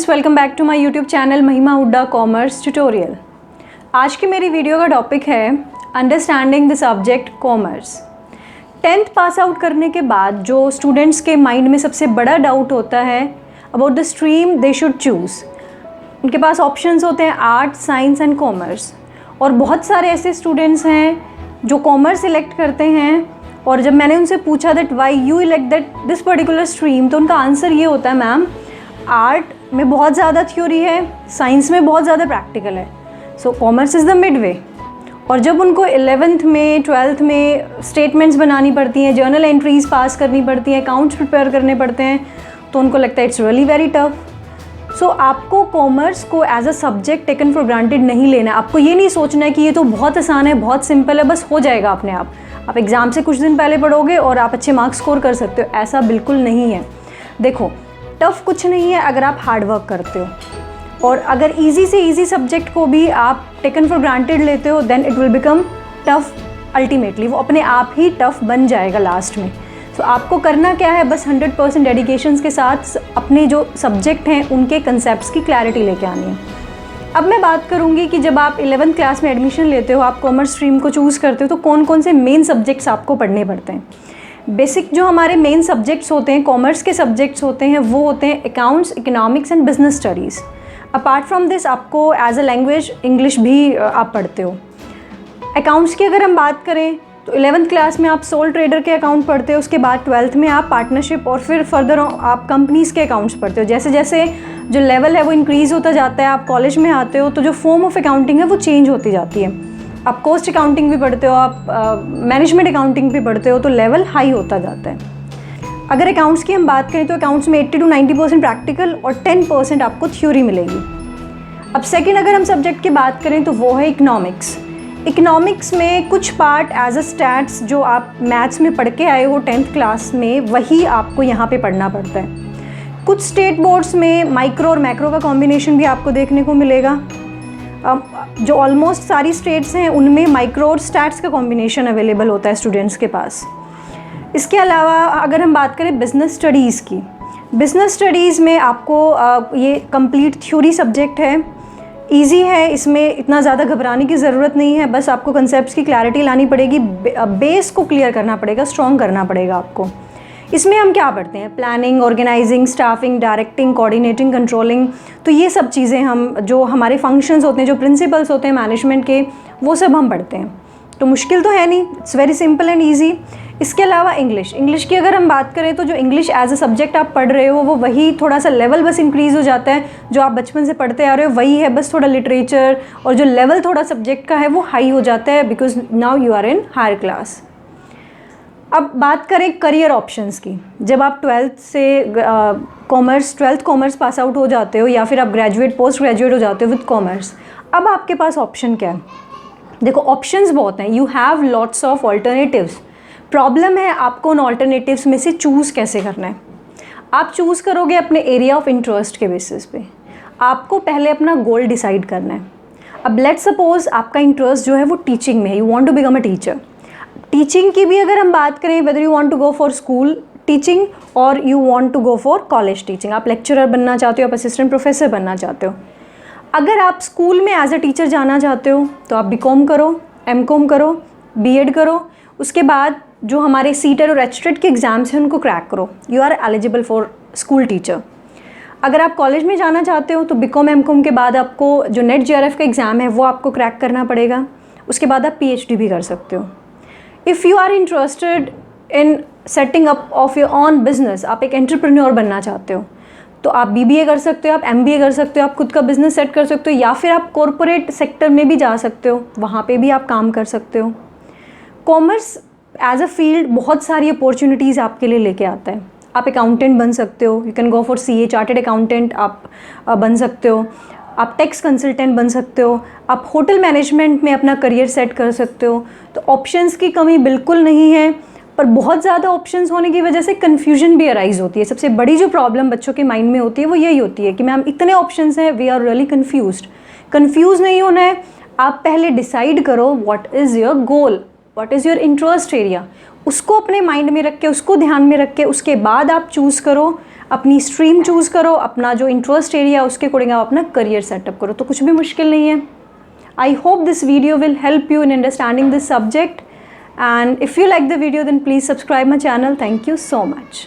Friends, welcome back to my YouTube channel Mahima Hudda commerce tutorial. आज की मेरी वीडियो का टॉपिक है understanding the subject commerce. 10th pass out करने के बाद जो स्टूडेंट्स के माइंड में सबसे बड़ा डाउट होता है about the stream they should choose. उनके पास ऑप्शंस होते हैं आर्ट, साइंस एंड कॉमर्स, और बहुत सारे ऐसे स्टूडेंट्स हैं जो कॉमर्स सिलेक्ट करते हैं। और जब मैंने उनसे पूछा that why you elect that this particular stream, तो उनका आंसर ये होता है मैम आर्ट में बहुत ज़्यादा थ्योरी है, साइंस में बहुत ज़्यादा प्रैक्टिकल है, सो commerce is the mid way. और जब उनको 11th में 12th में स्टेटमेंट्स बनानी पड़ती हैं, जर्नल एंट्रीज पास करनी पड़ती हैं, अकाउंट्स प्रिपेयर करने पड़ते हैं, तो उनको लगता है it's really very tough. So आपको कॉमर्स को as a subject taken for granted नहीं लेना है। आपको ये नहीं सोचना है कि ये तो बहुत आसान है, बहुत सिंपल है, बस हो जाएगा अपने आप। आप एग्ज़ाम से कुछ दिन पहले पढ़ोगे और आप अच्छे मार्क्स स्कोर कर सकते हो, ऐसा बिल्कुल नहीं है। देखो, टफ़ कुछ नहीं है अगर आप हार्ड वर्क करते हो, और अगर इजी से इजी सब्जेक्ट को भी आप टेकन फॉर ग्रांटेड लेते हो then it will become tough ultimately. वो अपने आप ही टफ़ बन जाएगा लास्ट में। सो आपको करना क्या है, बस 100% डेडिकेशंस के साथ अपने जो सब्जेक्ट हैं उनके कंसेप्ट्स की क्लैरिटी लेके आनी है। अब मैं बात करूँगी कि जब आप 11th क्लास में एडमिशन लेते हो, आप कॉमर्स स्ट्रीम को चूज़ करते हो, तो कौन कौन से मेन सब्जेक्ट्स आपको पढ़ने पड़ते हैं। बेसिक जो हमारे मेन सब्जेक्ट्स होते हैं, कॉमर्स के सब्जेक्ट्स होते हैं, वो होते हैं accounts, economics and business studies. Apart from this आपको एज अ लैंग्वेज इंग्लिश भी आप पढ़ते हो। अकाउंट्स की अगर हम बात करें तो 11th क्लास में आप सोल ट्रेडर के अकाउंट पढ़ते हो, उसके बाद 12th में आप पार्टनरशिप और फिर फर्दर आप कंपनीज़ के अकाउंट्स पढ़ते हो। जैसे जैसे जो लेवल है वो इंक्रीज़ होता जाता है, आप कॉलेज में आते हो तो जो फॉर्म ऑफ अकाउंटिंग है वो चेंज होती जाती है। आप कॉस्ट अकाउंटिंग भी पढ़ते हो, आप मैनेजमेंट अकाउंटिंग भी पढ़ते हो, तो लेवल हाई होता जाता है। अगर अकाउंट्स की हम बात करें तो अकाउंट्स में 80 to 90% प्रैक्टिकल और 10% आपको थ्योरी मिलेगी। अब सेकेंड अगर हम सब्जेक्ट की बात करें तो वो है इकोनॉमिक्स। इकोनॉमिक्स में कुछ पार्ट एज अ स्टैट्स जो आप मैथ्स में पढ़ के आए हो 10th क्लास में, वही आपको यहाँ पे पढ़ना पड़ता है। कुछ स्टेट बोर्ड्स में माइक्रो और मैक्रो का कॉम्बिनेशन भी आपको देखने को मिलेगा। जो ऑलमोस्ट सारी स्टेट्स हैं उनमें माइक्रो और स्टैट्स का कॉम्बिनेशन अवेलेबल होता है स्टूडेंट्स के पास। इसके अलावा अगर हम बात करें बिज़नेस स्टडीज़ की, बिज़नेस स्टडीज़ में आपको ये कंप्लीट थ्योरी सब्जेक्ट है, इजी है, इसमें इतना ज़्यादा घबराने की ज़रूरत नहीं है। बस आपको कंसेप्ट्स की क्लैरिटी लानी पड़ेगी, बेस को क्लियर करना पड़ेगा, स्ट्रॉन्ग करना पड़ेगा आपको। इसमें हम क्या पढ़ते हैं, planning, organising, staffing, directing, coordinating, controlling, तो ये सब चीज़ें हम जो हमारे फंक्शंस होते हैं, जो प्रिंसिपल्स होते हैं मैनेजमेंट के, वो सब हम पढ़ते हैं। तो मुश्किल तो है नहीं, it's very simple and easy. इसके अलावा इंग्लिश की अगर हम बात करें तो जो इंग्लिश एज अ सब्जेक्ट आप पढ़ रहे हो वो वही, थोड़ा सा लेवल बस इंक्रीज़ हो जाता है। जो आप बचपन से पढ़ते आ रहे हो वही है, बस थोड़ा लिटरेचर और जो लेवल थोड़ा सब्जेक्ट का है वो हाई हो जाता है, because now you are in higher class. अब बात करें करियर ऑप्शंस की। जब आप 12th कॉमर्स पास आउट हो जाते हो या फिर आप ग्रेजुएट, पोस्ट ग्रेजुएट हो जाते हो विद कॉमर्स, अब आपके पास ऑप्शन क्या है। देखो, ऑप्शंस बहुत हैं, you have lots of alternatives. Problem है आपको उन ऑल्टरनेटिव्स में से चूज़ कैसे करना है। आप चूज़ करोगे अपने एरिया ऑफ इंटरेस्ट के बेसिस पे। आपको पहले अपना गोल डिसाइड करना है। अब लेट्स सपोज आपका इंटरेस्ट जो है वो टीचिंग में है, you want to become a teacher. Teaching की भी अगर हम बात करें, whether you want to go for school teaching और you want to go for college teaching, आप लेक्चरर बनना चाहते हो, आप असिस्टेंट प्रोफेसर बनना चाहते हो। अगर आप स्कूल में एज अ टीचर जाना चाहते हो तो आप BCom करो, MCom करो, B.Ed करो, उसके बाद जो हमारे सीटेट और एचटेट के एग्ज़ाम्स हैं उनको क्रैक करो, you are eligible for school teacher. अगर आप कॉलेज में जाना चाहते हो तो BCom MCom के बाद आपको जो नेट JRF का एग्ज़ाम है वो आपको क्रैक करना पड़ेगा, उसके बाद आप PhD भी कर सकते हो। If you are interested in setting up of your own business, आप एक एंटरप्रेन्योर बनना चाहते हो, तो आप BBA कर सकते हो, आप MBA कर सकते हो, आप खुद का बिजनेस सेट कर सकते हो, या फिर आप कॉरपोरेट सेक्टर में भी जा सकते हो, वहाँ पे भी आप काम कर सकते हो। कॉमर्स एज अ फील्ड बहुत सारी अपॉर्चुनिटीज़ आपके लिए लेके आता है। आप अकाउंटेंट बन सकते हो, you can go for CA, chartered accountant आप बन सकते हो, आप टैक्स कंसल्टेंट बन सकते हो, आप होटल मैनेजमेंट में अपना करियर सेट कर सकते हो। तो ऑप्शंस की कमी बिल्कुल नहीं है, पर बहुत ज़्यादा ऑप्शंस होने की वजह से कन्फ्यूजन भी अराइज होती है। सबसे बड़ी जो प्रॉब्लम बच्चों के माइंड में होती है वो यही होती है कि मैम इतने ऑप्शंस हैं, वी आर रियली कन्फ्यूज नहीं होना है। आप पहले डिसाइड करो what is your goal, what is your interest area, उसको अपने माइंड में रख के, उसको ध्यान में रख के, उसके बाद आप चूज़ करो अपनी स्ट्रीम चूज़ करो, अपना जो इंटरेस्ट एरिया उसके अकॉर्डिंग आप अपना करियर सेटअप करो, तो कुछ भी मुश्किल नहीं है। I hope this video will help you in understanding this subject, and if you like the video then please subscribe my channel. Thank you so much.